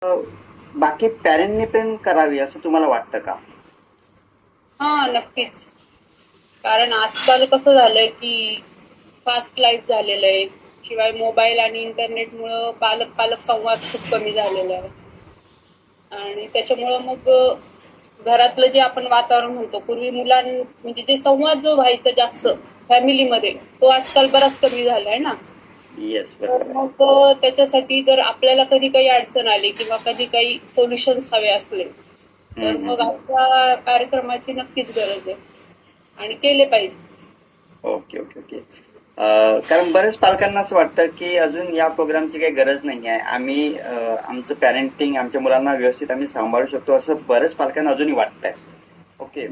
बाकी पॅरेंटने पण करावी असं तुम्हाला वाटतं का? हा, नक्कीच. कारण आजकाल कसं झालंय की फास्ट लाईफ झालेलं आहे. शिवाय मोबाईल आणि इंटरनेटमुळं पालक पालक संवाद खूप कमी झालेला आहे. आणि त्याच्यामुळं मग घरातलं जे आपण वातावरण म्हणतो, पूर्वी म्हणजे जे संवाद जो व्हायचा जास्त फॅमिलीमध्ये, तो आजकाल बराच कमी झालाय ना. येस, तर बरोबर आहे. मग त्याच्यासाठी जर आपल्याला कधी काही अडचण आली किंवा कधी काही सोल्युशन्स हवे असले, हम्म, तर हम्म, मग हम्म. अशा कार्यक्रमाची नक्कीच गरज आहे आणि केले पाहिजे. Okay, okay, okay. कारण बरेच पालकांना असं वाटतं की अजून या प्रोग्रामची काही गरज नाही आहे. आम्ही आमचं पॅरेंटिंग आमच्या मुलांना व्यवस्थित आम्ही सांभाळू शकतो असं बरेच पालकांना अजूनही वाटतंय. ओके.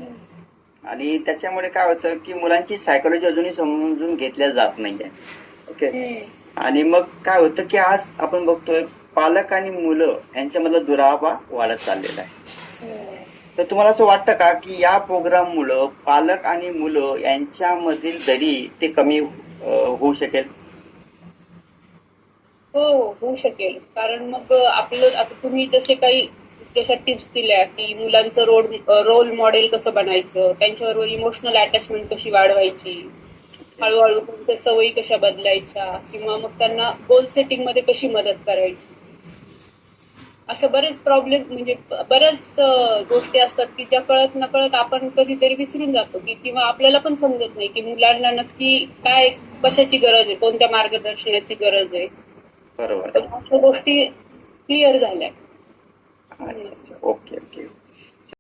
आणि त्याच्यामुळे काय होतं की मुलांची सायकोलॉजी अजूनही समजून घेतल्या जात नाहीये. ओके. हम्म. आणि मग काय होतं की आज आपण बघतोय पालक आणि मुलं यांच्यामधला दुरावा वाढत चाललेला आहे. हम्म. तर तुम्हाला असं वाटतं का की या प्रोग्राममुळं पालक आणि मुलं यांच्यामधील दरी ते कमी होऊ शकेल? हो, होऊ शकेल. कारण मग आपलं आता तुम्ही जशा टिप्स दिल्या की मुलांचं रोल मॉडेल कसं बनायचं, त्यांच्याबरोबर इमोशनल अटॅचमेंट कशी वाढवायची, हळूहळू त्यांच्या सवयी कशा बदलायच्या किंवा मग त्यांना गोल सेटिंग मध्ये कशी मदत करायची. अशा बरेच प्रॉब्लेम म्हणजे बऱ्याच गोष्टी असतात की ज्या कळत नकळत आपण कधीतरी विसरून जातो की किंवा आपल्याला पण समजत नाही की मुलांना नक्की काय कशाची गरज आहे, कोणत्या मार्गदर्शनाची गरज आहे. बरोबर तर आहे. अशा गोष्टी क्लिअर झाल्या. अच्छा, अच्छा. Okay, okay.